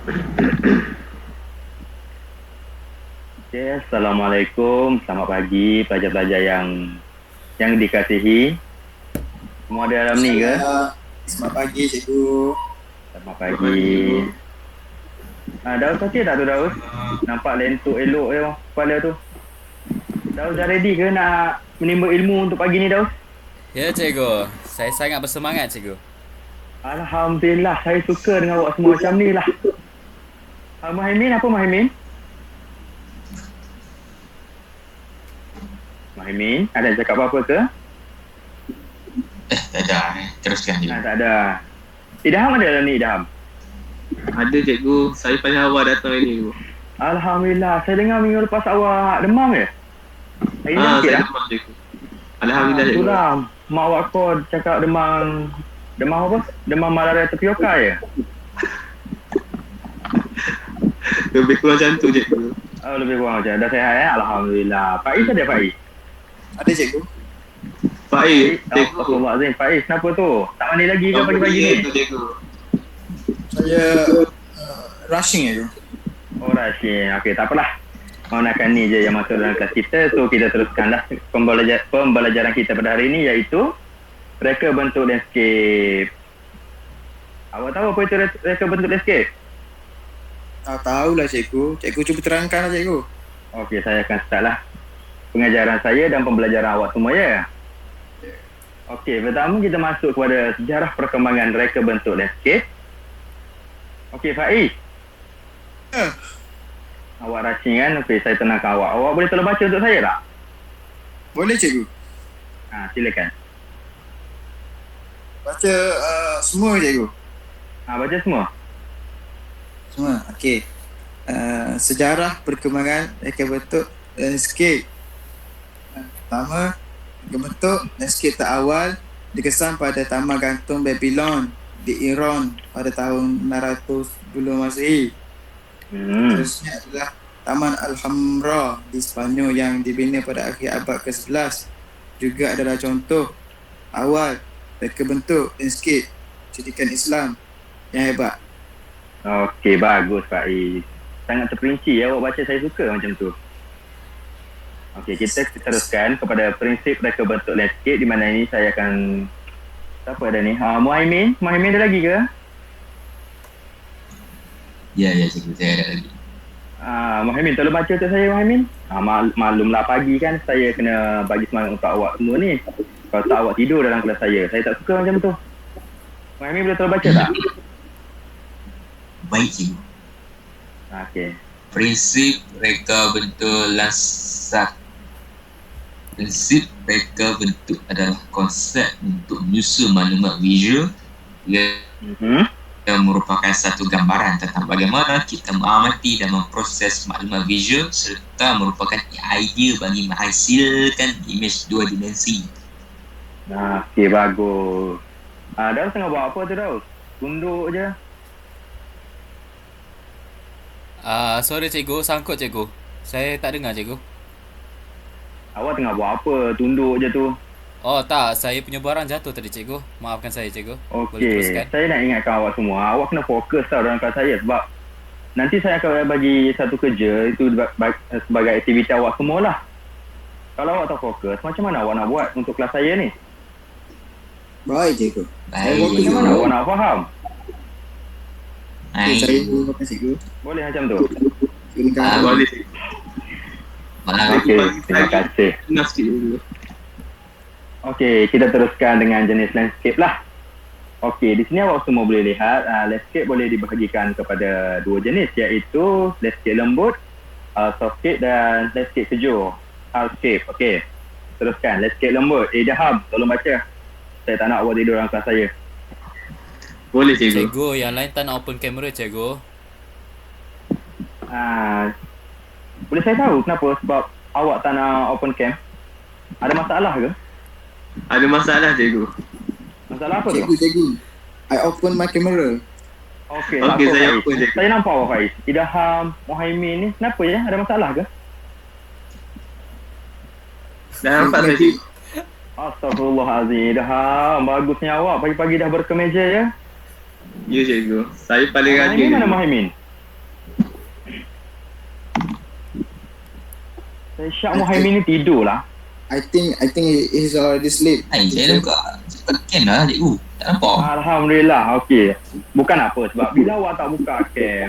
Okay, Assalamualaikum, selamat pagi pelajar-pelajar yang dikasihi. Semua ada dalam ni ke? Selamat pagi cikgu. Selamat pagi. Daus okey tak tu Daus? Nampak lentuk elok je kepala tu. Daus dah ready ke nak menimba ilmu untuk pagi ni Daus? Ya cikgu, saya sangat bersemangat cikgu. Alhamdulillah, saya suka dengan awak semua macam ni lah. Muhaimin, apa Muhaimin? Muhaimin, ada cakap apa-apa ke? Tak ada. Teruskan je. Tak ada. Idham ada dalam ni, Idham? Ada cikgu, saya paling awal datang ini cikgu. Alhamdulillah, saya dengar minggu lepas awak demam ke? Hari ni okey Saya lah? demam cikgu. Alhamdulillah cikgu. Itulah, mak awak kau cakap demam apa? Demam malaria tapioka je? Lebih kurang macam tu cikgu. Oh, lebih kurang macam dah sihat ya? Alhamdulillah. Faiz ada Faiz? Ada cikgu. Baik, cikgu. Astagfirullahaladzim. Faiz, kenapa tu? Tak mandi lagi ke pagi-pagi ni? Tu cikgu. Saya rushing cikgu. Oh, Rashid. Okey, tak apalah. Menggunakan ni je yang masuk dalam kelas kita. So, kita teruskanlah pembelajaran kita pada hari ini iaitu reka bentuk landscape. Awak tahu apa itu reka bentuk landscape? Tak tahulah cikgu. Cikgu cuba terangkanlah cikgu. Okey, saya akan start lah pengajaran saya dan pembelajaran awak semua ya. Okey, pertama kita masuk kepada sejarah perkembangan reka bentuk landscape. Okey, Faiz. Awak rushing kan? Okey, saya tenangkan awak. Awak boleh tolong baca untuk saya tak? Boleh cikgu. Silakan. Baca semua cikgu. Baca semua. Semua. Okey. Sejarah perkembangan reka bentuk landscape. Pertama, reka bentuk landscape terawal dikesan pada Taman Gantung Babylon di Iran pada tahun 600 sebelum Masehi. Seterusnya adalah Taman Alhambra di Sepanyol yang dibina pada akhir abad ke-11 juga adalah contoh awal reka bentuk landscape sedikan Islam yang hebat. Okey, bagus Faiz. Sangat terperinci ya awak baca, saya suka macam tu. Okey, kita teruskan kepada prinsip reka bentuk landscape di mana ini saya akan siapa ada ni? Muhaimin ada lagi ke? Ya, cikgu. Saya ada lagi. Muhaimin, tolong baca untuk saya Muhaimin. Maklumlah pagi kan saya kena bagi semangat untuk awak semua ni. Kalau tak awak tidur dalam kelas saya tak suka macam tu. Muhaimin boleh tolong baca tak? Baik, cikgu. Okey. Prinsip reka bentuk landscape. Prinsip reka bentuk adalah konsep untuk menyusun maklumat visual yang merupakan satu gambaran tentang bagaimana kita mengamati dan memproses maklumat visual serta merupakan idea bagi menghasilkan imej dua dimensi. Okey, bagus. Daus tengah buat apa tu Daus? Tunduk je. Sorry cikgu, sangkut cikgu. Saya tak dengar cikgu. Awak tengah buat apa? Tunduk je tu. Oh tak, saya punya barang jatuh tadi cikgu. Maafkan saya cikgu. Boleh Okey, teruskan? saya nak ingatkan awak semua. Awak kena fokus tau dalam kelas saya sebab nanti saya akan bagi satu kerja itu sebagai aktiviti awak semualah. Kalau awak tak fokus, macam mana awak nak buat untuk kelas saya ni? Baik cikgu. Baik, Macam mana awak nak faham? Okay, saya terima cikgu. Boleh macam tu? Silakan. Boleh cikgu. Okey, terima kasih. Tenang sikit dulu. Okey, kita teruskan dengan jenis landscape lah. Okey, di sini awak semua boleh lihat landscape boleh dibahagikan kepada dua jenis iaitu landscape lembut, softscape dan landscape sejuk. Hardscape. Okey. Teruskan landscape lembut. Daham, tolong baca. Saya tak nak awak tidur dalam kelas saya. Boleh cikgu. Cikgu, yang lain tak nak open camera cikgu. Boleh saya tahu kenapa sebab awak tak nak open cam? Ada masalah ke? Ada masalah cikgu. Masalah apa tu? Cikgu. I open my camera. Okey, Okey, apa saya Faiz? open je. Saya nampak awak Faiz. Idham, Muhaimin ni kenapa ya? Ada masalah ke? Dah nampak saya cikgu. Astagfirullahaladzim. Idham, bagusnya awak pagi-pagi dah berkemeja ya. Ya cikgu. Saya paling rajin. Muhaimin mana Muhaimin? Syak Muhaimin ni tidur lah. I think he's already sleep. Saya buka cam lah cikgu. Tak nampak. Alhamdulillah. Okey. Bukan apa sebab bila awak tak buka cam,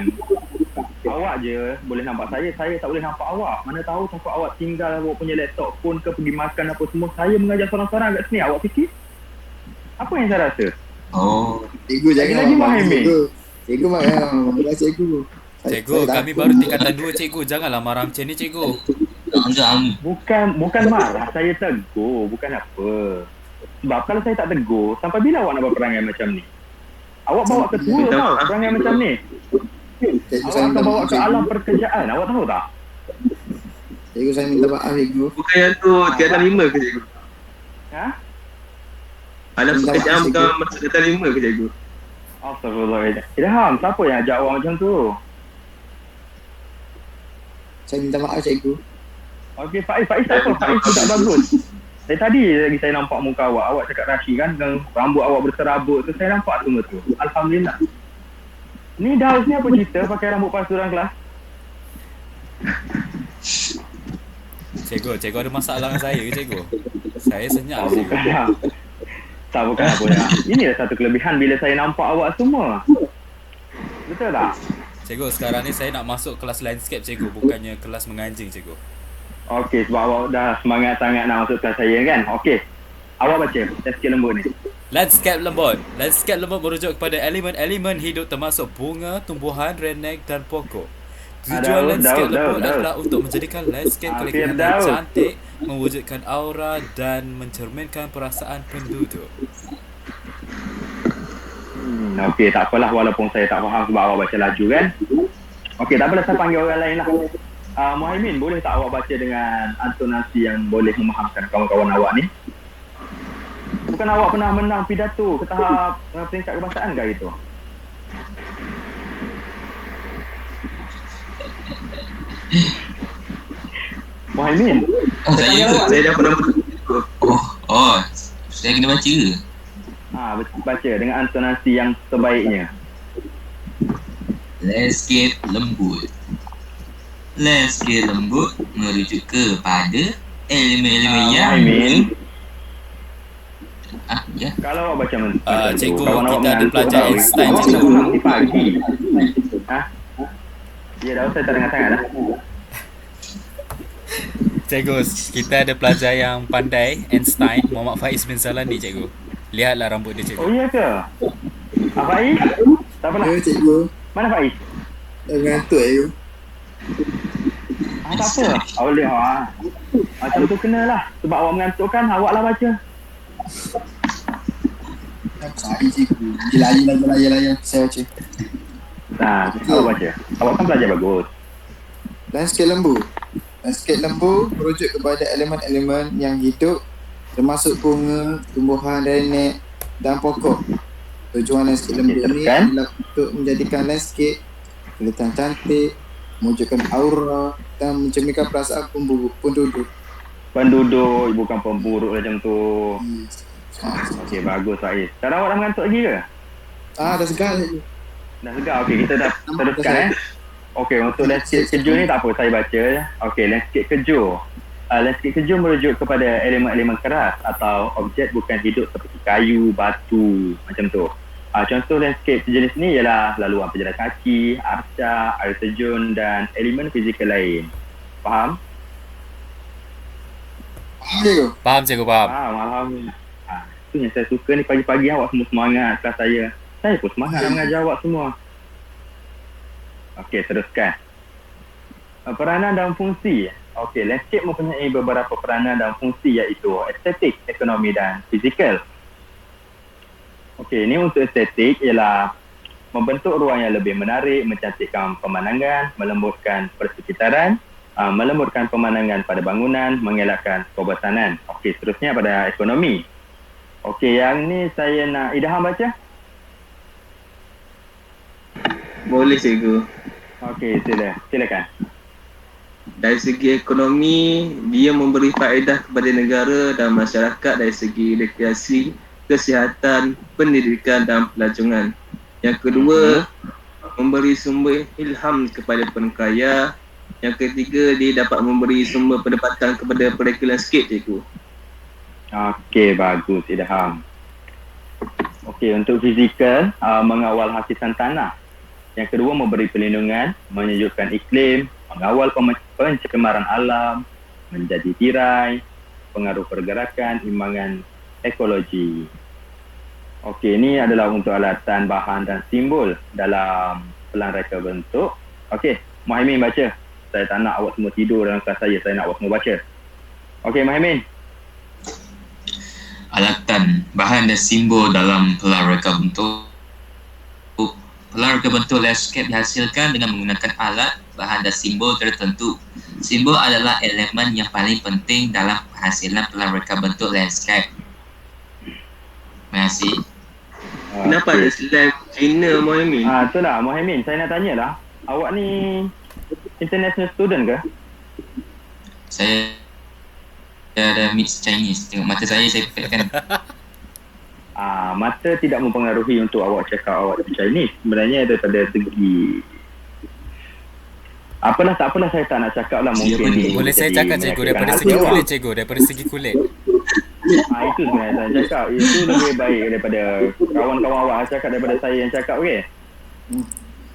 awak je boleh nampak saya tak boleh nampak awak. Mana tahu takut awak tinggal awak punya laptop pun ke pergi makan apa semua. Saya mengajar seorang-seorang kat sini. Awak fikir apa yang saya rasa? Oh, Cikgu jangan Lagi Muhaimin. Cikgu marah cikgu. Cikgu, kami baru tingkatan 2 cikgu. Janganlah marah macam ni cikgu. jangan. Bukan marah, saya tegur, bukan apa. Sebab kalau saya tak tegur, sampai bila awak nak berperangai macam ni? Awak bawa ketua tau perangai macam ni. Cikgu Awak saya akan minta bawa maaf. ke alam pekerjaan, awak tahu tak? Cikgu saya minta maaf cikgu. Bukan yang tu tingkatan 5 ke cikgu? Ha? Alam Minta pekerjaan maaf, bukan cikgu. masuk tingkatan 5 ke cikgu? Astagfirullahaladzim. Ilham, siapa yang ajak awak macam tu? Saya minta maaf cikgu. Okey, Faiz tak apa. Faiz tu tak bagus. Dari tadi lagi saya nampak muka awak. Awak cakap Rashid kan, dengan rambut awak berserabut tu. Saya nampak semua tu. Alhamdulillah. Ni Daus ni apa cerita pakai rambut palsu dalam kelas? Cikgu ada masalah dengan saya ke cikgu? Saya senyap Tak, cikgu. bukan. Tak, bukan apa ya. Inilah satu kelebihan bila saya nampak awak semua. Betul tak? Cikgu, sekarang ni saya nak masuk kelas landscape cikgu, bukannya kelas menganjing cikgu. Okey, sebab awak dah semangat sangat nak masuk kelas saya kan? Okey. Awak baca sikit lembut ni. Landscape lembut. Landscape lembut merujuk kepada elemen-elemen hidup termasuk bunga, tumbuhan, renek dan pokok. Tujuan landscape lembut adalah untuk menjadikan landscape kelihatan cantik, mewujudkan aura dan mencerminkan perasaan penduduk. Okey, tak apalah walaupun saya tak faham sebab awak baca laju kan. Okey, tak apalah, saya panggil orang lain lah. Muhaimin, boleh tak awak baca dengan intonasi yang boleh memahamkan kawan-kawan awak ni? Bukan awak pernah menang pidato ke tahap peringkat kebangsaan ke gitu? Muhaimin, Oh, saya ke? Saya dah pernah cikgu. Oh, saya kena baca ke? baca dengan intonasi yang sebaiknya. Landscape lembut. Landscape lembut merujuk kepada elemen-elemen yang... Muhaimin, Ya. kalau awak baca Cikgu, kawan awak kita ada mengantuk pelajar tau. Einstein, Awak cikgu. bangun nanti pagi. Ya dah, saya tak dengar sangat dah. Cikgu, kita ada pelajar yang pandai, Einstein, Muhammad Faiz bin Zalandi cikgu. Lihatlah rambut dia Oh cikgu. iya ke? Faiz? Tak apalah. Ya cikgu. Mana Faiz? Dah mengantuk cikgu. Tak apa. Awak lihat. Macam tu kenalah. Sebab awak mengantuk kan, awaklah baca. Saya cikgu. Layan. Saya baca. Awak baca. Awak kan pelajar bagus. Landscape lembu. Landscape lembu merujuk kepada elemen-elemen yang hidup termasuk bunga, tumbuhan, renek dan pokok. Tujuan landscape lembu ini teruskan. adalah untuk menjadikan landscape kelihatan cantik, mewujudkan aura dan mencerminkan perasaan penduduk. Penduduk, bukan pemburuk macam tu. Okey, bagus Faiz. Sekarang awak dah mengantuk lagi ke? Dah segar cikgu. Dah segar. Okey, kita dah teruskan Okey, untuk landscape keju ni tak apa, saya baca. Okey, landscape keju. Landscape keju merujuk kepada elemen-elemen keras atau objek bukan hidup seperti kayu, batu, macam tu. Contoh landscape sejenis ni ialah laluan pejalan kaki, arca, air terjun dan elemen fizikal lain. Faham? Cikgu. Faham cikgu, faham. Alhamdulillah. Itu yang saya suka ni, pagi-pagi awak semua semangat kelas saya. Saya pun semangat nak mengajar awak semua. Okey, teruskan. Peranan dan fungsi. Okey, landscape mempunyai beberapa peranan dan fungsi iaitu estetik, ekonomi dan fizikal. Okey, ini untuk estetik ialah membentuk ruang yang lebih menarik, mencantikkan pemandangan, melembutkan persekitaran, melembutkan pemandangan pada bangunan, mengelakkan kebosanan. Okey, seterusnya pada ekonomi. Okey, yang ni saya nak Idham baca. Boleh cikgu. Okey, silakan. Dari segi ekonomi, dia memberi faedah kepada negara dan masyarakat dari segi rekreasi, kesihatan, pendidikan dan pelajaran. Yang kedua, memberi sumber ilham kepada penkaya Yang ketiga, dia dapat memberi sumber pendapatan kepada mereka landscape, cikgu. Okey, bagus, Idham. Okey, untuk fizikal, mengawal hakisan tanah. Yang kedua, memberi perlindungan, menyejukkan iklim, mengawal pencemaran alam, menjadi tirai, pengaruh pergerakan, imbangan ekologi. Okey, ini adalah untuk alatan, bahan dan simbol dalam pelan reka bentuk. Okey, Muhaimin baca. Saya tak nak awak semua tidur dalam kelas saya nak awak semua baca. Okey, Muhaimin. Alatan, bahan dan simbol dalam pelan reka bentuk. Pelan reka bentuk landscape dihasilkan dengan menggunakan alat, bahan dan simbol tertentu. Simbol adalah elemen yang paling penting dalam penghasilan pelan reka bentuk landscape. Terima kasih. Kenapa ada slide China, Muhaimin? Itulah Muhaimin, saya nak tanyalah. Awak ni international student ke? Saya ada mix Chinese. Tengok mata saya pekkan. Mata tidak mempengaruhi untuk awak cakap awak Chinese. Sebenarnya daripada segi tak apalah saya tak nak cakap lah mungkin ni. Boleh saya cakap cikgu daripada segi kulit cikgu, daripada segi kulit. Itu sebenarnya saya cakap. Itu lebih baik daripada kawan-kawan awak cakap daripada saya yang cakap, okey?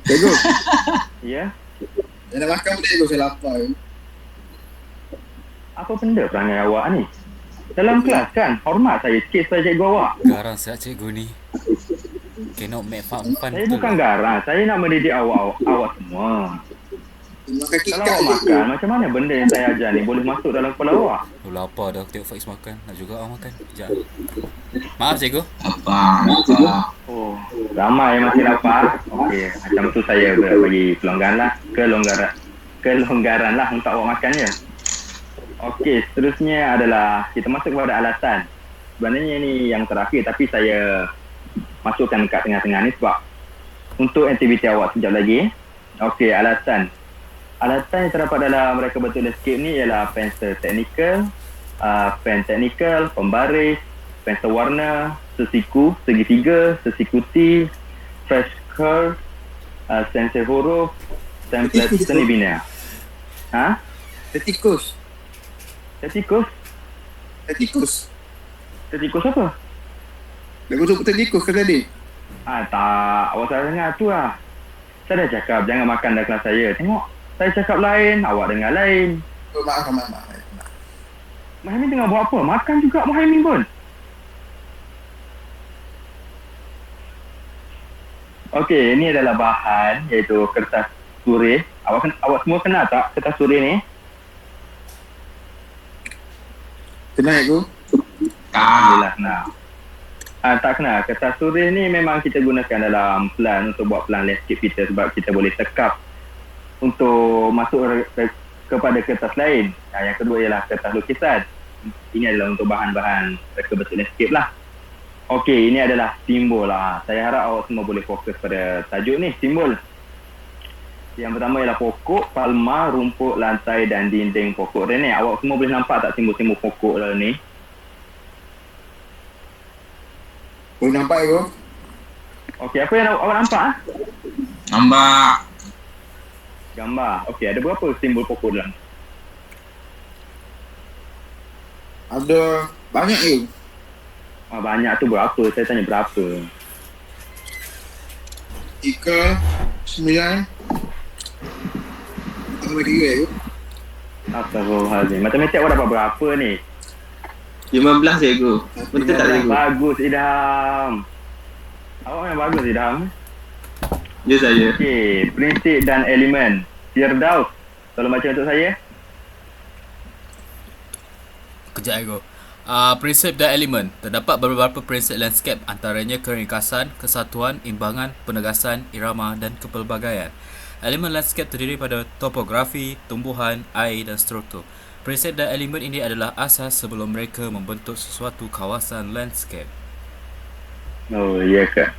Cikgu, Ya? saya nak makan boleh cikgu, saya lapar. Apa benda perangai awak ni? Dalam kelas kan, hormat saya sikit saya cikgu awak. Garang siap cikgu ni. Cannot make fun Saya bukan garang, saya nak mendidik awak semua. Makan Kalau kikat awak makan, macam mana benda yang saya ajar ni boleh masuk dalam kepala awak? Lapar dah aku tengok Faiz makan. Nak juga awak makan. Sekejap. Maaf cikgu. Apa? Oh, ramai yang masih lapar. Okey, macam tu saya bagi kelonggaran lah untuk awak makan ya. Okey, seterusnya adalah kita masuk kepada alatan. Sebenarnya ni yang terakhir tapi saya masukkan kat tengah-tengah ni sebab untuk aktiviti awak sekejap lagi. Okey, alatan. Alatan yang terdapat dalam reka bentuk landscape ni ialah pensel teknikal, pen teknikal, pembaris, pensel warna, sesiku, segitiga, sesiku T, fresh curve, stencil huruf, template seni bina. Tetikus. Tetikus? Tetikus apa? Lagu tu tetikus ke tadi? Tak. Awak salah dengar tu lah. Saya dah cakap jangan makan dalam kelas saya. Tengok. Saya cakap lain, awak dengar lain. Oh, maaf. Muhaimin tengah buat apa? Makan juga Muhaimin pun. Okey, ini adalah bahan iaitu kertas surih. Awak semua kenal tak kertas surih ni? Kenal cikgu? Alhamdulillah kenal. Tak kenal. Kertas surih ni memang kita gunakan dalam plan untuk buat plan landscape kita sebab kita boleh sekap untuk masuk kepada kertas lain. Yang kedua ialah kertas lukisan. Ini adalah untuk bahan-bahan reka bentuk landscape lah. Okey, ini adalah simbol lah. Saya harap awak semua boleh fokus pada tajuk ni, simbol. Yang pertama ialah pokok, palma, rumput, lantai dan dinding pokok renek. Awak semua boleh nampak tak simbol-simbol pokok dalam ni? Boleh nampak cikgu? Okey, apa yang awak nampak? Nampak. Gambar. Okey, ada berapa simbol pokok dalam? Ada banyak cikgu. Banyak tu berapa? Saya tanya berapa? 3, 9. Tambah 3 cikgu. Astagfirullahaladzim. Matematik awak dapat berapa ni? 15, cikgu. Betul tak, cikgu? Bagus, Idham. Awak memang bagus, Idham. Ya, saya. Okey, prinsip dan elemen. Firdaus, tolong baca untuk saya. Kejap cikgu. Prinsip dan elemen. Terdapat beberapa prinsip landscape, antaranya keringkasan, kesatuan, imbangan, penegasan, irama dan kepelbagaian. Elemen landscape terdiri pada topografi, tumbuhan, air dan struktur. Prinsip dan elemen ini adalah asas sebelum mereka membentuk sesuatu kawasan landscape. Oh, ya ke?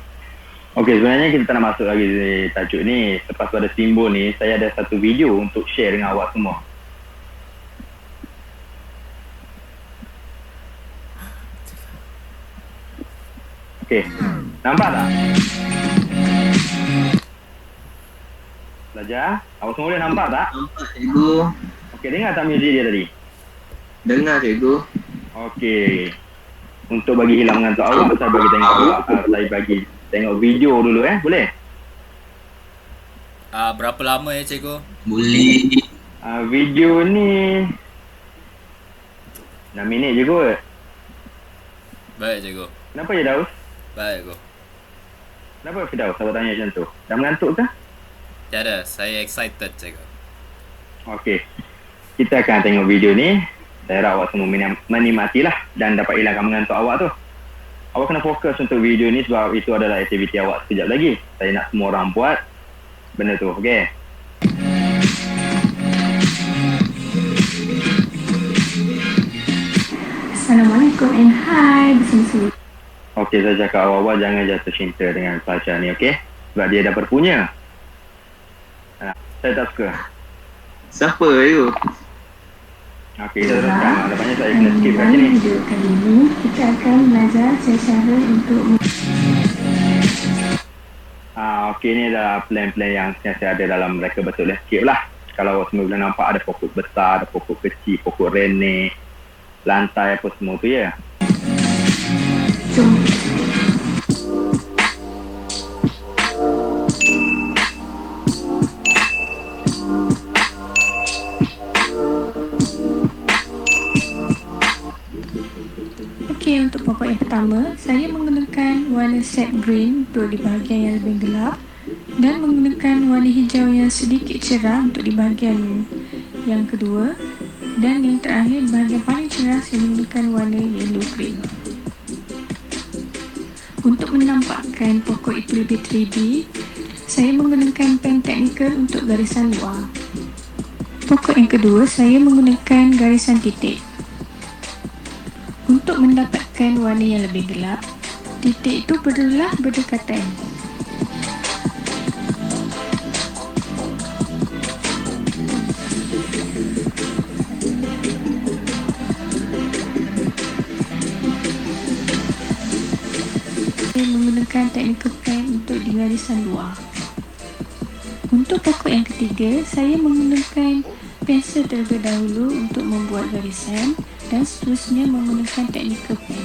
Okey, sebenarnya kita tak nak masuk lagi di tajuk ni. Lepas pada simbol ni, saya ada satu video untuk share dengan awak semua. Okey, nampak tak? Belajar. Awak semua boleh nampak tak? Nampak cikgu. Okey, dengar tak muzik dia tadi? Dengar cikgu. Okey. Untuk bagi hilang mengantuk awak, saya bagi tengok awak. Saya bagi tengok video dulu boleh? Berapa lama ya cikgu? Boleh. Video ni 6 minit je kot. Baik cikgu. Kenapa je Daus? Baik cikgu. Kenapa Firdaus awak tanya macam tu? Dah mengantuk ke? Tiada, saya excited cikgu. Okey. Kita akan tengok video ni. Saya harap awak semua menikmatilah dan dapat hilangkan mengantuk awak tu. Awak kena fokus untuk video ni sebab itu adalah aktiviti awak sekejap lagi. Saya nak semua orang buat benda tu, okey? Assalamualaikum and hi, bersama saya. Okey, saya cakap awal-awal jangan jatuh cinta dengan pelajar ni, okey? Sebab dia dah berpunya. Saya tak suka. Siapa you? Okey, kita teruskan. Lepas saya kena skip kat sini. Video kali ini kita akan belajar cara untuk Okey, ni adalah plan-plan yang saya ada dalam Reka Betul Landscape lah. Kalau awak semua boleh nampak ada pokok besar, ada pokok kecil, pokok renek, lantai apa semua tu ya. jom. Okey, untuk pokok yang pertama, saya menggunakan warna set green untuk di bahagian yang lebih gelap dan menggunakan warna hijau yang sedikit cerah untuk di bahagian yang kedua, dan yang terakhir bahagian paling cerah saya menggunakan warna yellow green. Untuk menampakkan pokok itu lebih 3D, saya menggunakan pen teknikal untuk garisan luar. Pokok yang kedua, saya menggunakan garisan titik. Untuk mendapatkan warna yang lebih gelap, titik itu perlulah berdekatan. Saya menggunakan technical pen untuk di garisan luar. Untuk pokok yang ketiga, saya menggunakan pensel terlebih dahulu untuk membuat garisan dan seterusnya menggunakan technical pen.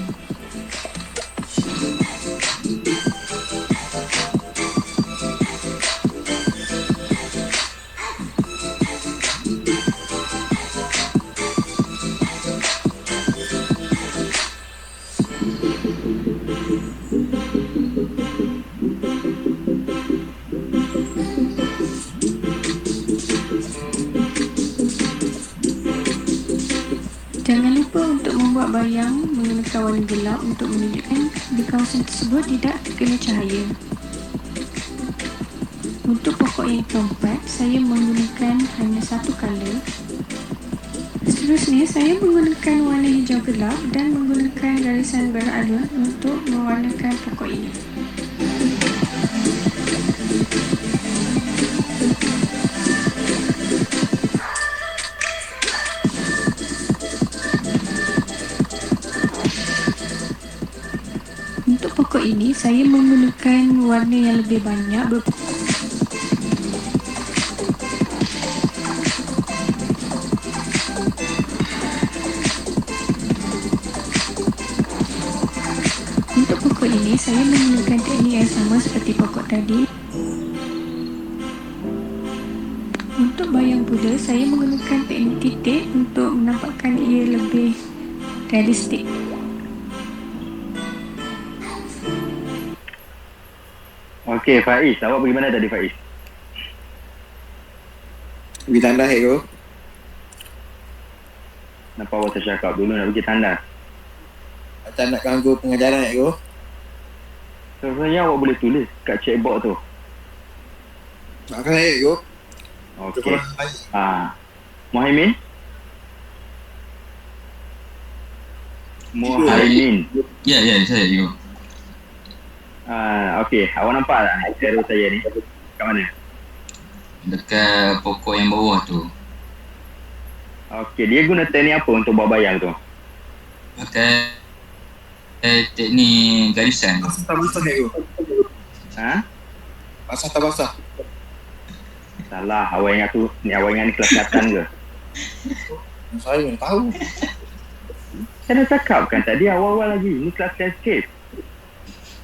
Jangan lupa untuk membuat bayang menggunakan warna gelap untuk menunjukkan di kawasan tersebut tidak terkena cahaya. Untuk pokok yang keempat, saya menggunakan hanya satu color. Seterusnya, saya menggunakan warna hijau gelap dan menggunakan garisan beralun untuk mewarnakan pokok ini. Untuk pokok ini, saya menggunakan warna yang lebih banyak Untuk pokok ini, saya menggunakan teknik yang sama seperti pokok tadi. Untuk bayang pula, saya menggunakan teknik titik untuk menampakkan ia lebih realistik. Okey, Faiz. Awak pergi mana tadi, Faiz? Pergi tandas cikgu. Nampak awak tercakap dulu nak pergi tandas. Tak nak ganggu pengajaran cikgu. Sebenarnya awak boleh tulis kat checkbox tu. Maafkan saya cikgu. Okey. Kurang baik. Muhaimin? Muhaimin. Ya, saya cikgu. Okey, awak nampak tak arrow saya ni? Kat mana? Dekat pokok yang bawah tu. Okey, dia guna teknik apa untuk buat bayang tu? Pakai teknik garisan. Basah tak basah cikgu. Ha? Basah tak basah. Salah, awak ingat ni kelas kesihatan ke? Saya mana tahu. Saya dah cakap kan tadi awal-awal lagi. Ni kelas landscape.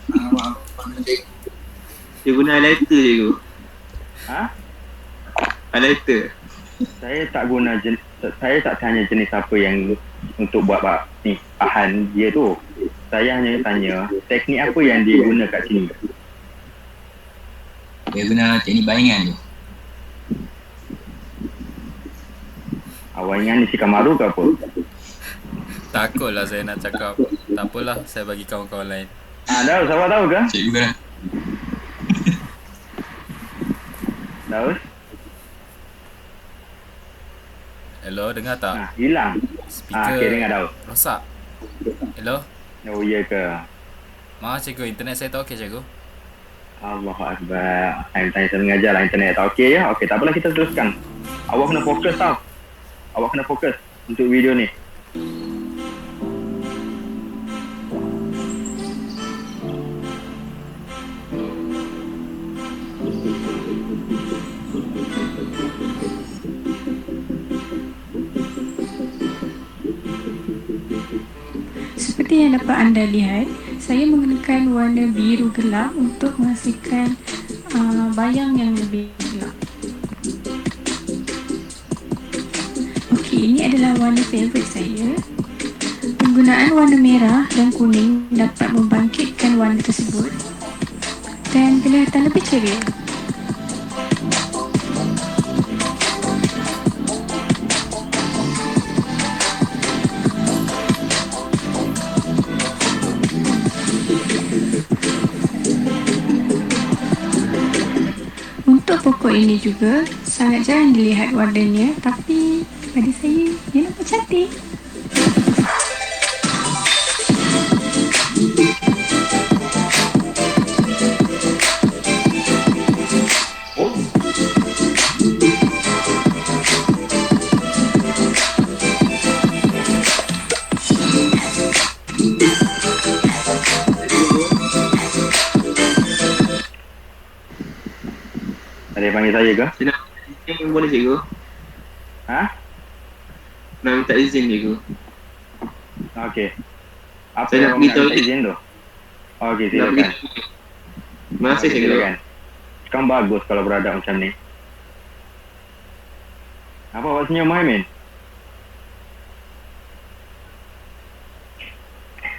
Maaf, mana cikgu. Dia guna highlighter cikgu. Ha? Highlighter. Saya tak tanya jenis apa yang untuk buat ni bahan dia tu. Saya hanya tanya teknik apa yang dia guna kat sini. Dia guna teknik bayangan tu. Awak ingat ni si Kamaru ke apa? Takutlah saya nak cakap. Tak apalah, saya bagi kawan-kawan lain. Daus, awak tahu ke? Cikgu kan. Daus? Hello, dengar tak? Hilang. Speaker Okay, dengar Daus. rosak. Hello? Oh, iya ke? Maaf cikgu, internet saya tak okey cikgu. Allahu Akbar. Saya mengajar lah internet tak okey ya? Okey, tak apalah, kita teruskan. Awak kena fokus tau. Awak kena fokus untuk video ni. Seperti yang dapat anda lihat, saya menggunakan warna biru gelap untuk menghasilkan bayang yang lebih gelap. Okey, ini adalah warna favourite saya. Penggunaan warna merah dan kuning dapat membangkitkan warna tersebut dan kelihatan lebih ceria. Untuk pokok ini juga sangat jarang dilihat warnanya, tapi pada saya dia nampak cantik. Ada yang panggil saya ke? Saya nak izin boleh cikgu? Ha? Nak minta izin cikgu. Okey. Apa Saya nak yang pergi awak nak minta toilet. izin tu? Okey, Nak silakan. pergi. Terima kasih Okey, cikgu. silakan. Kan bagus kalau beradab macam ni. Apa awak senyum, Muhammad?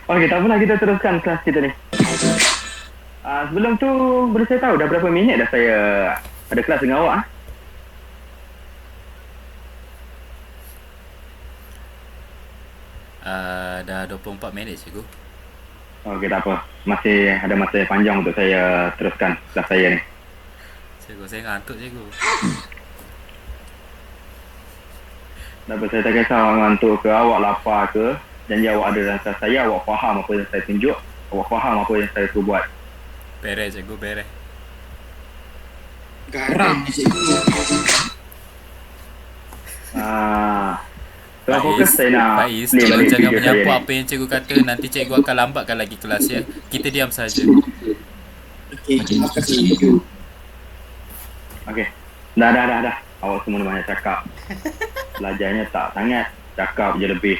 Okey, tak apalah, kita teruskan kelas kita ni. Sebelum tu, boleh saya tahu dah berapa minit dah saya ada kelas dengan awak? Dah 24 minit cikgu. Okey, tak apa. Masih ada masa yang panjang untuk saya teruskan kelas saya ni. Cikgu, saya ngantuk cikgu. Tak apa, saya tak kisah awak ngantuk ke, awak lapar ke. Janji awak ada dalam kelas saya, awak faham apa yang saya tunjuk. Awak faham apa yang saya suruh buat. Beres cikgu, beres. Garang ni cikgu. Kalau fokus saya nak Faiz, play tolong balik jangan video saya menyapu ni. apa yang cikgu kata. Nanti cikgu akan lambatkan lagi kelas ya. Kita diam saja. Okey, terima kasih cikgu. Okey. Dah. Awak semua ni banyak cakap. Belajarnya tak sangat. Cakap je lebih.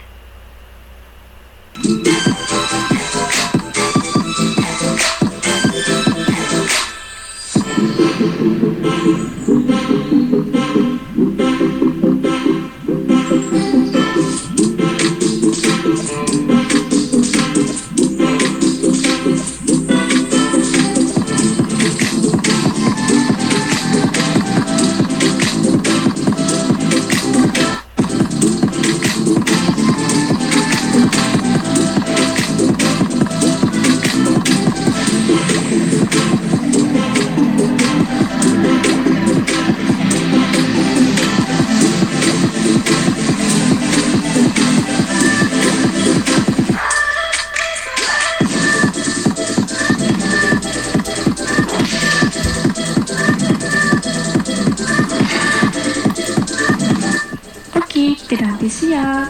Okey, kita dah habis siap.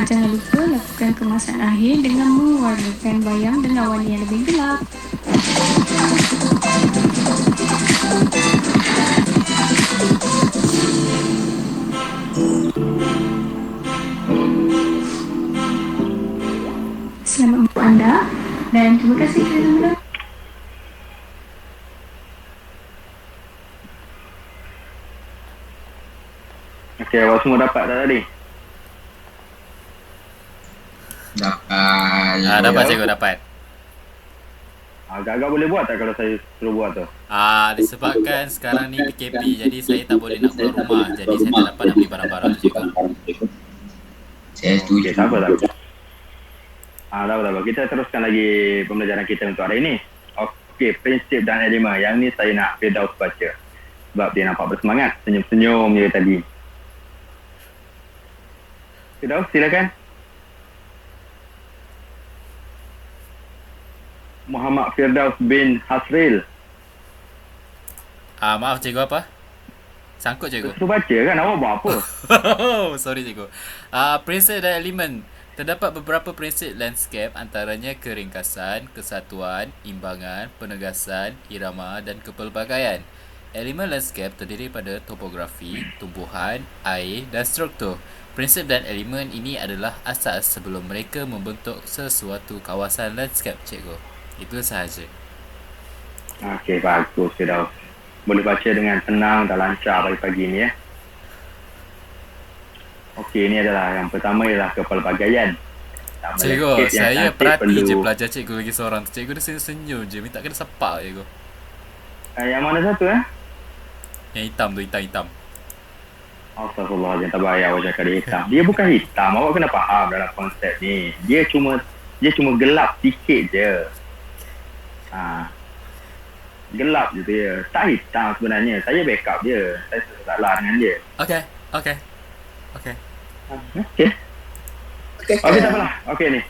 Jangan lupa lakukan kemasan akhir dengan mewarnakan bayang dengan warna yang lebih gelap. Sekian, terima kasih semua. Okey, awak semua dapat tak tadi? Dapat. Dapat cikgu, dapat. Agak-agak boleh buat tak kalau saya suruh buat tu? Disebabkan sekarang ni PKP, jadi saya tak boleh nak keluar rumah. Jadi saya tak dapat nak beli barang-barang tu cikgu. Saya setuju. Okey, tak apa, tak apa. Tak apa. Kita teruskan lagi pembelajaran kita untuk hari ini. Okey, prinsip dan elemen. Yang ni saya nak Firdaus baca. Sebab dia nampak bersemangat. Senyum-senyum je tadi. Firdaus, silakan. Muhammad Firdaus bin Hasril. Maaf cikgu, apa? Sangkut cikgu. Suruh baca kan, awak buat apa? Sorry cikgu. Prinsip dan elemen. Terdapat beberapa prinsip landscape, antaranya keringkasan, kesatuan, imbangan, penegasan, irama dan kepelbagaian. Elemen landscape terdiri pada topografi, tumbuhan, air dan struktur. Prinsip dan elemen ini adalah asas sebelum mereka membentuk sesuatu kawasan landscape, cikgu. Itu sahaja. Okey, bagus Firdaus. Boleh baca dengan tenang dan lancar pagi-pagi ni ya. Okey, ini adalah yang pertama ialah kepelbagaian. Cikgu, saya perhati je pelajar cikgu lagi seorang tu. Cikgu dia senyum-senyum je, minta kena sepak cikgu. Yang mana satu Yang hitam tu, hitam-hitam. Astagfirullahaladzim, tak payah awak cakap dia hitam. Dia bukan hitam, awak kena faham dalam konsep ni. Dia cuma gelap sikit je. Gelap je dia. Tak hitam sebenarnya. Saya backup dia. Saya salah dengan dia. Okay. Okey, tak apalah. Okey ni.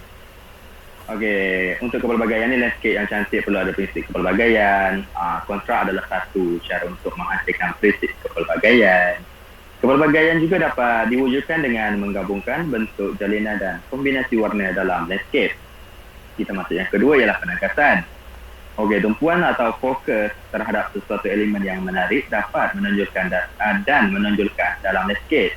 Okey, untuk kepelbagaian ni landscape yang cantik perlu ada prinsip kepelbagaian. Kontrak adalah satu cara untuk menghasilkan prinsip kepelbagaian. Kepelbagaian juga dapat diwujudkan dengan menggabungkan bentuk jalinan dan kombinasi warna dalam landscape. Kita masuk yang kedua ialah penegasan. Okey, tumpuan atau fokus terhadap sesuatu elemen yang menarik dapat menonjolkan dan menonjolkan dalam landscape.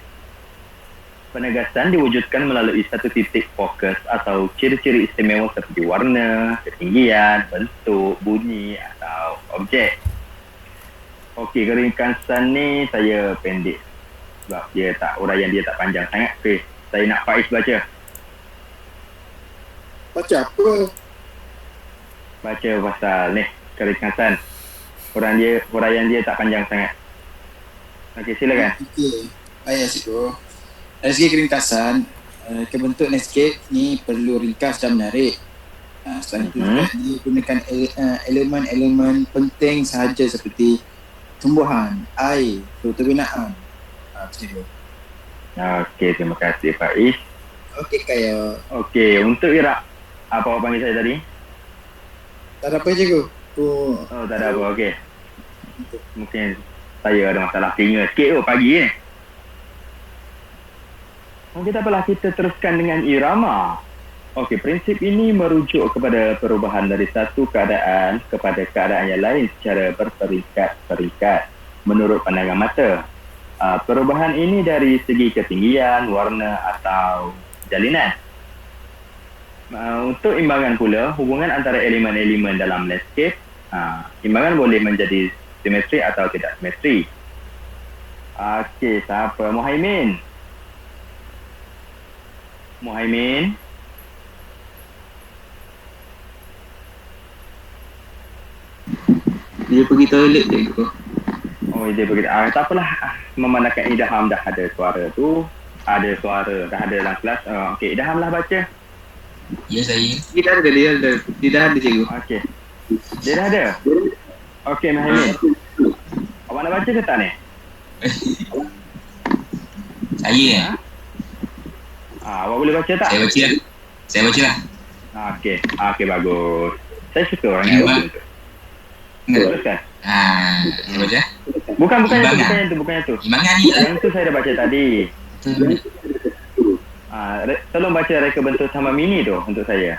Penegasan diwujudkan melalui satu titik fokus atau ciri-ciri istimewa seperti warna, ketinggian, bentuk, bunyi atau objek. Okey, keringkasan ni saya pendek sebab uraian dia tak panjang sangat. Okey, saya nak Faiz baca. Baca apa? Baca pasal ni, keringkasan. Uraian dia tak panjang sangat. Okey, silakan. Okey. Ayah cikgu. Dari segi keringkasan, kebentuk landscape ni perlu ringkas dan menarik. Selain itu juga digunakan elemen-elemen penting sahaja seperti tumbuhan, air, struktur binaan. Cikgu. Okey, terima kasih Faiz. Okey, Kaya. Okey, untuk Iraq, apa awak panggil saya tadi? Tak ada apa, cikgu. Tak ada apa, okey. Mungkin saya ada masalah telinga sikit pagi ni. Okey, tak apalah, kita teruskan dengan irama. Okey, prinsip ini merujuk kepada perubahan dari satu keadaan kepada keadaan yang lain secara berperingkat-peringkat menurut pandangan mata. Perubahan ini dari segi ketinggian, warna atau jalinan. Untuk imbangan pula, hubungan antara elemen-elemen dalam landscape, imbangan boleh menjadi simetri atau tidak simetri. Okey, siapa? Muhaimin. Dia pergi toilet cikgu. Oh, dia pergi. Tak apalah. Memandangkan Idham dah ada suara tu. Dah ada dalam kelas. Okey, Idham lah baca. Ya, saya. Dia dah ada cikgu. Okey. Dia dah ada? Okey, Muhaimin. Awak nak baca ke tak ni? Saya. Awak boleh baca tak? Saya baca lah. Okey, bagus. Saya suka orang yang baca tu. Teruskan. Saya baca. Bukan yang tu. Imbangan ni. Yang tu saya dah baca tadi. Tolong baca reka bentuk taman mini tu untuk saya.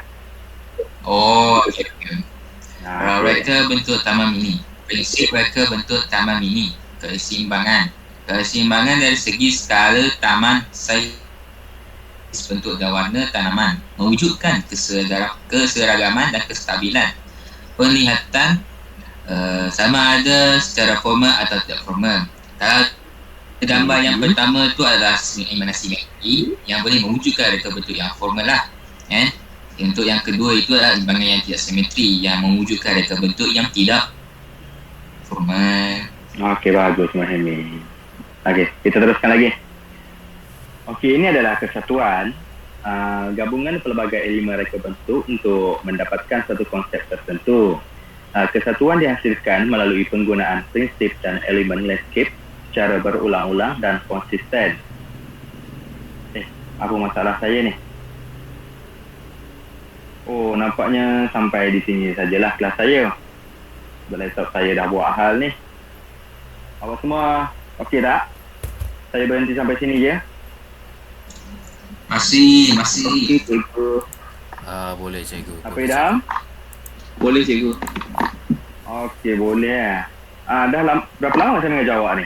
Oh, okay. Okay. Reka bentuk taman mini. Prinsip reka bentuk taman mini. Keseimbangan dari segi skala taman bentuk dan warna tanaman, mewujudkan keseragaman dan kestabilan. Penglihatan sama ada secara formal atau tidak formal. Kalau gambar yang pertama tu adalah simetri yang boleh mewujudkan reka bentuk yang formal lah. Untuk yang kedua itu adalah imbangan yang tidak simetri yang mewujudkan reka bentuk yang tidak formal. Okey, bagus Mohaimin. Okey, kita teruskan lagi. Okey, ini adalah kesatuan gabungan pelbagai elemen reka bentuk untuk mendapatkan satu konsep tertentu. Kesatuan dihasilkan melalui penggunaan prinsip dan elemen landscape secara berulang-ulang dan konsisten. Apa masalah saya ni? Oh, nampaknya sampai di sini sajalah kelas saya. Laptop saya dah buat hal ni. Awak semua okey tak? Saya berhenti sampai sini je. Masih. Okey, cikgu. Boleh cikgu. Apa Idham? Boleh, cikgu. Okey, boleh. Berapa lama saya mengajar awak ni?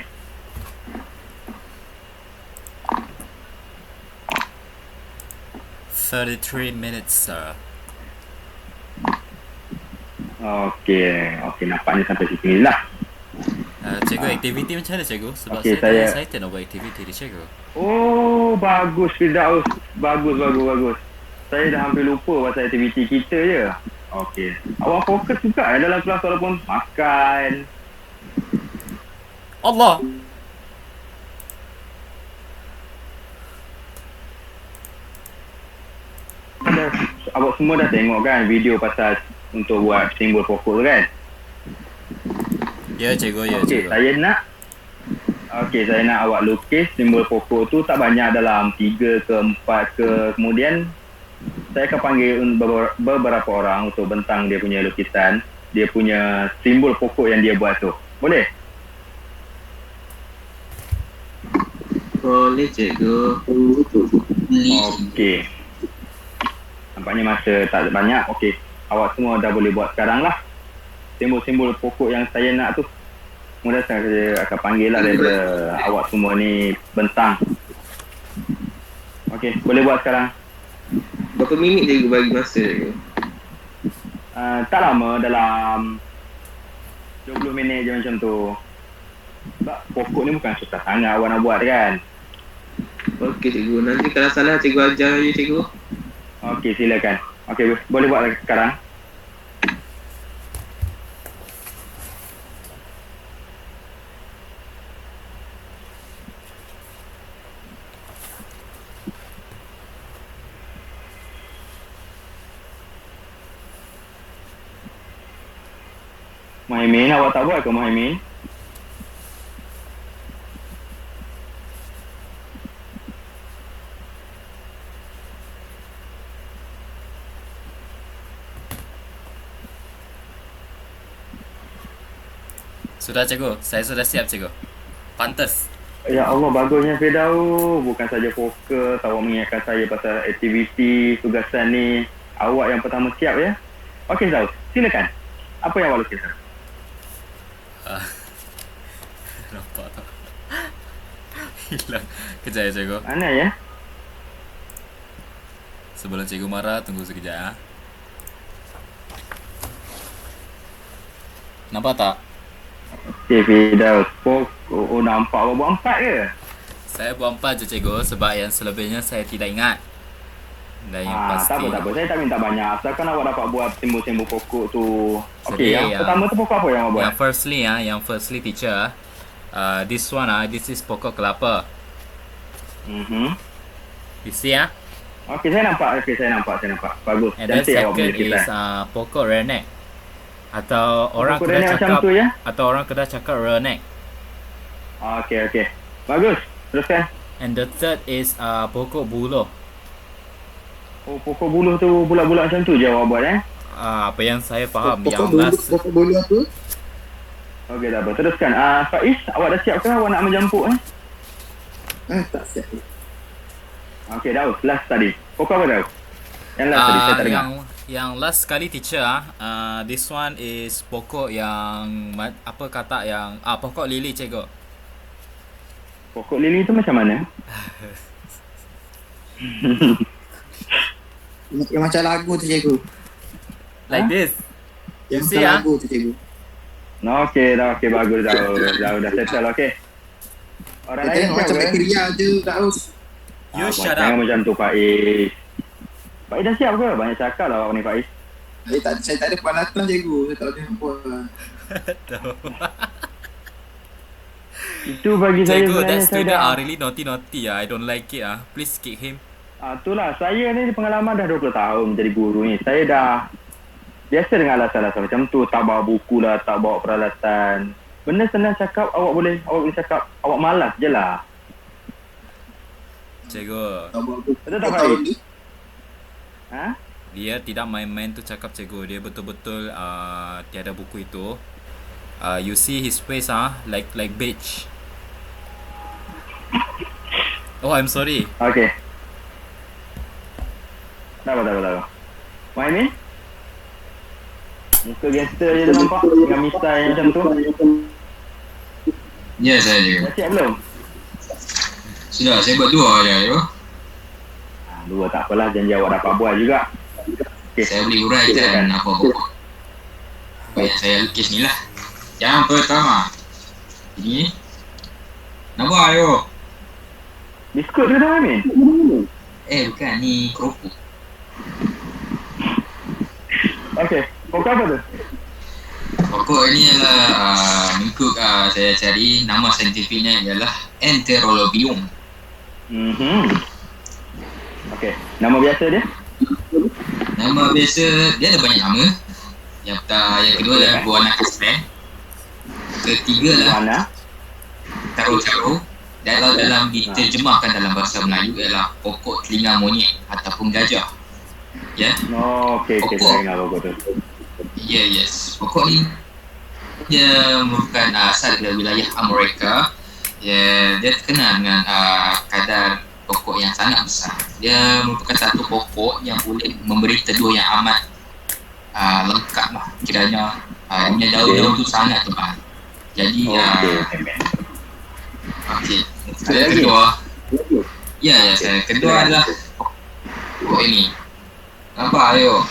"33 minutes, sir." Okey, nampaknya sampai sini lah. Cikgu, aktiviti macam mana cikgu? Sebab Okey, saya saya- excited nak buat aktiviti ni cikgu. Oh, bagus Firdaus. Bagus. Saya dah hampir lupa pasal aktiviti kita je. Okey. Awak fokus juga dalam kelas walaupun makan. Allah! Awak semua dah tengok kan video pasal untuk buat simbol pokok tu kan? Ya cikgu, ya Okey, cikgu. saya nak awak lukis simbol pokok tu tak banyak, dalam 3 ke 4 ke. Kemudian saya akan panggil beberapa orang untuk bentang dia punya lukisan, dia punya simbol pokok yang dia buat tu. Boleh? Boleh, cikgu. Okey. Nampaknya masa tak banyak. Okey. Awak semua dah boleh buat sekarang lah. Simbol-simbol pokok yang saya nak tu. Kemudian saya akan panggil lah daripada awak semua ni bentang. Okey, boleh buat sekarang. Berapa minit cikgu bagi masa, cikgu? Tak lama, dalam 20 minit je macam tu. Sebab pokok ni bukan susah sangat awak nak buat kan. Okey, cikgu. Nanti kalau salah, cikgu ajar je, cikgu. Okey, silakan. Okey, boleh buat sekarang. Mohaimin, awak tak buat ke Mohaimin? Sudah cikgu, saya sudah siap cikgu. Pantas. Ya Allah, bagusnya Firdaus. Bukan saja fokus, awak mengingatkan saya pasal aktiviti tugasan ni. Awak yang pertama siap ya. Okey Firdaus, silakan. Apa yang awak lukiskan? Nampak tak? Hilang. Kejap ya cikgu. Mana ya? Sebelum cikgu marah, tunggu sekejap ya. Nampak tak? Okey Firdaus. Oh, nampak awak buat 4 ke? Saya buat 4 je cikgu sebab yang selebihnya saya tidak ingat. Dan yang pasti tak apa. Saya tak minta banyak. Asalkan awak dapat buat simbol-simbol pokok tu. Okey, Sedih yang pertama tu pokok apa yang awak buat? Yang firstly teacher, this one this is pokok kelapa. You see Okey, saya nampak. Bagus. And then Cantik awak second punya is lukisan. pokok redneck. Atau orang Pokok kedai redneck macam cakap tu, ya? Atau orang kedai cakap redneck. Okey. Bagus. Teruskan. And the third is pokok buluh. Oh, pokok buluh tu bulat-bulat macam tu je awak buat Apa yang saya faham, yang Pokok bulu, last pokok bulu apa? Okey, tak apa. Teruskan. Faiz, awak dah siap ke awak nak menjampuk Tak siap. Okey, Daus. Last tadi. Pokok apa Daus? Yang last tadi, saya tak dengar. yang last sekali teacher this one is pokok yang apa kata yang pokok lili cikgu. Pokok lili tu macam mana? Yang macam lagu tu cikgu. Like this. You Yang see macam ah? lagu tu cikgu. Okey, bagus dah settle okey. Orang Dia lain tengok macam siapa? bakteria je Daus. You shut Jangan up. macam tu Faiz. Faiz dah siap ke? Banyak cakap lah awak ni Faiz. Saya tak ada peralatan cikgu. Saya tak boleh buat. Itu bagi saya Cikgu, sebenarnya that saya student dah are really naughty ah. I don't like it ah. Please kick him. itulah saya ni pengalaman dah 20 tahun menjadi guru ni. Saya dah biasa dengan alasan-alasan macam tu, tak bawa buku lah, tak bawa peralatan. Benda senang cakap awak boleh cakap awak malas je lah. Cikgu, Tak buat buku. Betul tak Tahun Faiz? ni. Ha? dia tidak main-main tu cakap cikgu. Dia betul-betul tiada buku itu. You see his face like beige. Oh, I'm sorry. Okey. Tak apa. Muhammad? Muka gangster je tu nampak dengan misai macam tu. Ya, saya je. Dah siap belum? Sudah, saya buat 2 je. Yo. Dua tak apalah, janji awak dapat buat juga. Okey. Saya boleh uraikan apa pokok. Baik, saya lukis ni lah. Yang pertama. Ini. Nampak ayo. Biskut ke dah Amin? Bukan, ni keropok. Okey. Pokok apa tu? Pokok ini adalah mengikut saya cari nama saintifiknya ialah Enterolobium. Okey. Nama biasa dia? Nama biasa dia ada banyak nama. Yang kedua adalah Guana Caspen. Ketiga lah Mana? Caro-caro. Dalam diterjemahkan dalam bahasa Melayu ialah pokok telinga monyet ataupun gajah. Ya. Okey, Pokok. saya dengar pokok tu. Yes. Pokok ni dia merupakan asal dari wilayah Amerika. Dia terkenal dengan kadar pokok yang sangat besar. Dia merupakan satu pokok yang boleh memberi teduh yang amat lengkap lah. Kiranya dia punya daun-daun tu sangat tebal. Jadi okey. Ada Yang lagi? kedua. Ya, saya kedua adalah pokok ini. Nampak ayo.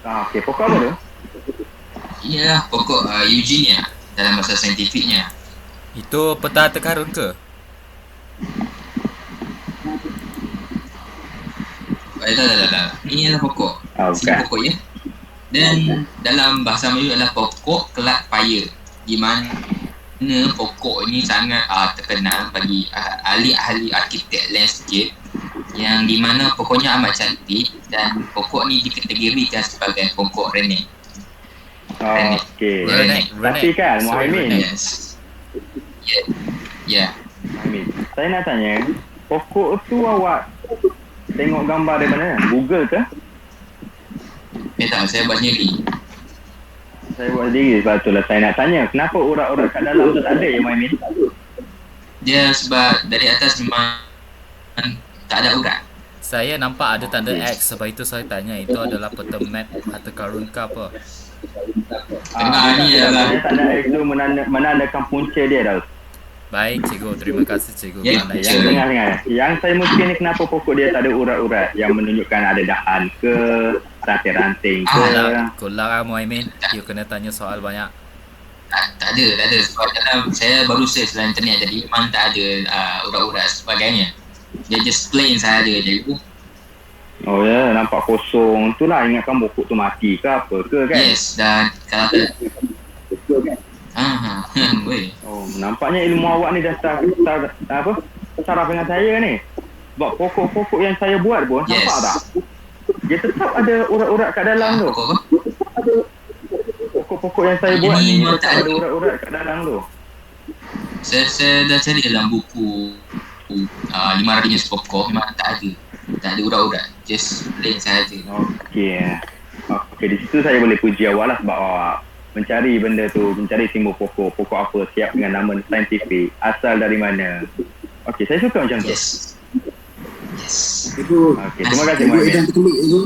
Okey, pokok apa tu? Ini adalah pokok Eugenia dalam bahasa saintifiknya. Itu peta terkarun ke? Tak. Ini adalah pokok. Sini Bukan. pokok ya. Dan dalam bahasa Melayu adalah pokok kelat paya. Di mana pokok ini sangat terkenal bagi ahli-ahli arkitek landscape, yang di mana pokoknya amat cantik dan pokok ni dikategorikan sebagai pokok renek. Okey. Renek. Tapi kan Sorry, Muhammad, renek. Yes. Ya. Muhammad, saya nak tanya, pokok tu awak tengok gambar dari mana? Google ke? Tak, saya buat sendiri. Saya buat sendiri, sebab itulah saya nak tanya, kenapa urat-urat kat dalam tu tak ada ya Muhammad? Dia sebab dari atas memang tak ada urat. Saya nampak ada tanda X, sebab itu saya tanya itu adalah peta map harta karun ke apa? Tengah ni adalah tanda X tu menandakan punca dia dah. Baik cikgu, terima kasih cikgu. Ya, Kerana Yang tengah-tengah. Yang saya mungkin ni kenapa pokok dia tak ada urat-urat yang menunjukkan ada dahan ke, ranting-ranting ke. Kulak lah Muhaimin. You kena tanya soal banyak. tak ada sebab dalam saya baru search dalam internet, jadi memang tak ada urat-urat sebagainya. Dia just plain sahaja je. Oh ya, nampak kosong. Itulah ingatkan pokok tu mati ke apa ke kan? Yes, dan kalau boleh. Oh, nampaknya ilmu awak ni dah saraf dengan saya ni. Sebab pokok-pokok yang saya buat pun, Yes. nampak tak? Dia tetap ada urat-urat kat dalam tu. Pokok apa? Pokok-pokok yang saya buat Ini ni, memang tetap tak ada ada. urat-urat kat dalam tu. Saya dah cari dalam buku 500 jenis pokok, memang tak ada urat-urat, just plain sahaja. Okey. Okey, di situ saya boleh puji awak lah sebab awak mencari benda tu, mencari simbol pokok apa, siap dengan nama saintifik, asal dari mana. Okey, saya suka macam tu. Yes. Cikgu, Okey, terima kasih cikgu Muhammad. jangan terkelik cikgu.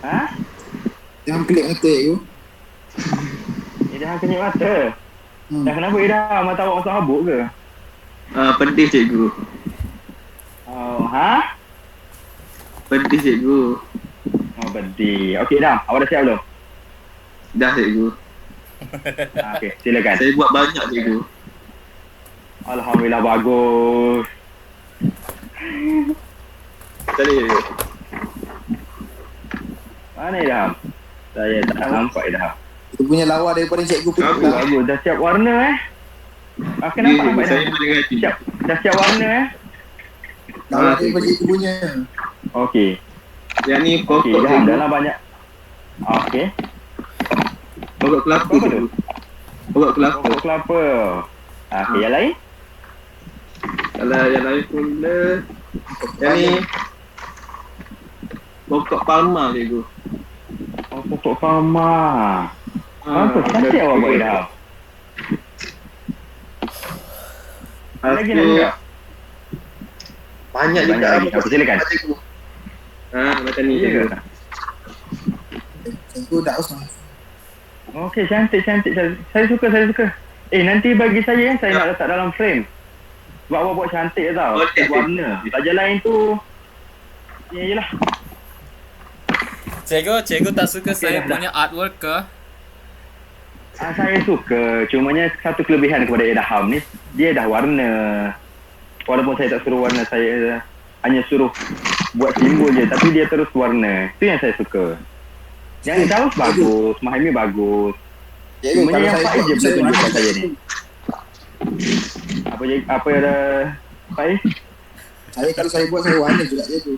Ha? Jangan pelik mata cikgu. Dah kenyap mata. Dah kenapa Ida? Mata awak masuk habuk ke? Pedih cikgu. Oh, Ha? Pedih cikgu. Oh, bedi. Okey, dah. Awak dah siap belum? Dah cikgu. Okey, silakan. Saya buat banyak cikgu. Alhamdulillah, bagus. Tadi cikgu. Mana Ilham? Saya tak nampak Ilham. Dia punya lawa daripada cikgu pun Bagus, bagus. Dah siap warna kenapa Ya, nampak saya Ilham? boleh ngaji. Siap. Dah siap warna lawa daripada cikgu punya. Okey. Yang ni Okey, pokok Ilham cikgu. dalam banyak. Okey. Pokok kelapa Apa tu? cikgu. Pokok kelapa. Pokok kelapa. Okey, yang lain? Kalau yang lain pula. Yang ni pokok palma cikgu. Oh, pokok palma. Apa? Cantik awak buat Ilham. Lagi nak juga? Banyak juga. Banyak lagi. Okey, silakan. Cikgu. Macam ni Ya cikgu. ke? Cikgu tak usah. Okey, cantik. Saya suka. Nanti bagi saya nak letak dalam frame. Sebab awak buat cantik tau. Okey. Setiap warna. Saja lain tu, yelah. Cikgu tak suka saya dah. punya artwork ke? Saya suka. Cumanya satu kelebihan kepada Ilham ni, dia dah warna. Walaupun saya tak suruh warna, saya hanya suruh buat simbol je. Tapi dia terus warna. Itu yang saya suka. Yang Daus bagus. Mahami bagus. Cikgu, Cumanya kalau yang saya Faiz je buat, boleh saya tunjukkan warna. saya ni. Apa yang ada Faiz? Kalau saya buat, saya warna juga cikgu.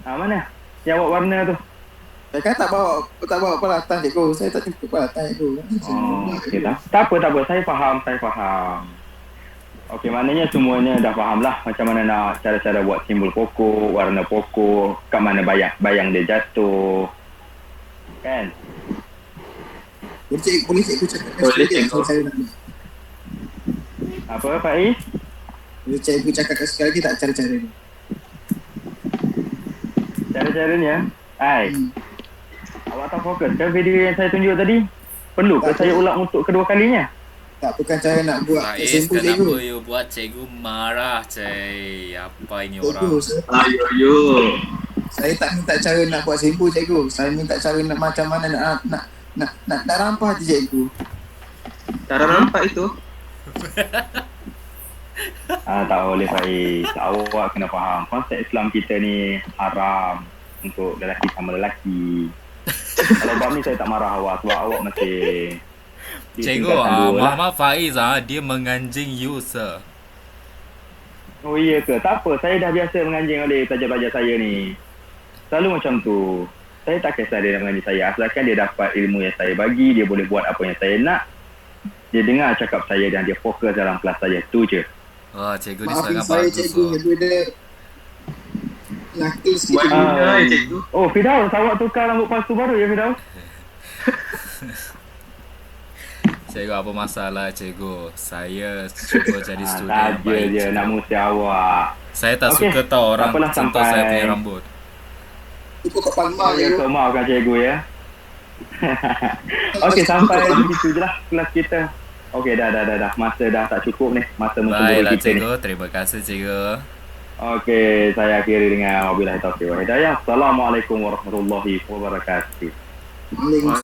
Mana? Yang awak warna tu? Saya kan tak bawa peralatan cikgu. Saya tak cukup peralatan cikgu. Oh, okey tak. Tak apa. Saya faham. Okey, maknanya semuanya dah faham lah macam mana nak cara-cara buat simbol pokok, warna pokok, kat mana bayang dia jatuh. Kan? Boleh cikgu cakap Boleh, sekali cikgu. kalau saya nak. Apa, Faiz? Boleh cikgu cakap sekali lagi tak cara-cara ni? Cara-caranya? Awak tak fokus ke video yang saya tunjuk tadi? Perlu ke Tak, saya ulang untuk kedua kalinya? Tak, bukan cara nak buat Faiz, simbol cikgu. kenapa you buat cikgu marah, cik? Apa ini Cikgu, orang? Ayo. saya tak minta cara nak buat simbol cikgu. Saya minta cara nak macam mana nak rampah je cikgu. Cara nampak itu. Tak boleh Faiz. Awak kena faham. Konsep Islam kita ni haram untuk lelaki sama lelaki. Kalau bab ni saya tak marah awak sebab awak masih di Cikgu, tingkatan dua lah. Muhammad Faiz dia menganjing you, sir. Oh iya ke? Tak apa. Saya dah biasa menganjing oleh pelajar-pelajar saya ni. Selalu macam tu. Saya tak kisah dia nak menganjing saya. Asalkan dia dapat ilmu yang saya bagi, dia boleh buat apa yang saya nak. Dia dengar cakap saya dan dia fokus dalam kelas saya. Tu je. Wah, cikgu ni Maafin sangat saya bagus. cikgu. Cikgu dia nakal sikit. Buat cikgu. benda cikgu. Oh, Firdaus, awak tukar rambut palsu baru ya, Firdaus? Cikgu, apa masalah cikgu? Saya cuba jadi student yang Saja baik. je cikgu. nak musi awak. Saya tak Okey, suka tau orang tak apalah sentuh sampai- saya punya rambut. Cukup kat Palma Ya, cikgu. maafkan cikgu ya. Okey, sampai di situ je lah kelas kita. Okey, dah. Masa dah tak cukup ni. Masa mencemburu Baiklah kita ni. cikgu, terima kasih cikgu. Okey, saya akhiri dengan wabillahi taufiq wal hidayah. Assalamualaikum warahmatullahi wabarakatuh. Waalaikumsalam.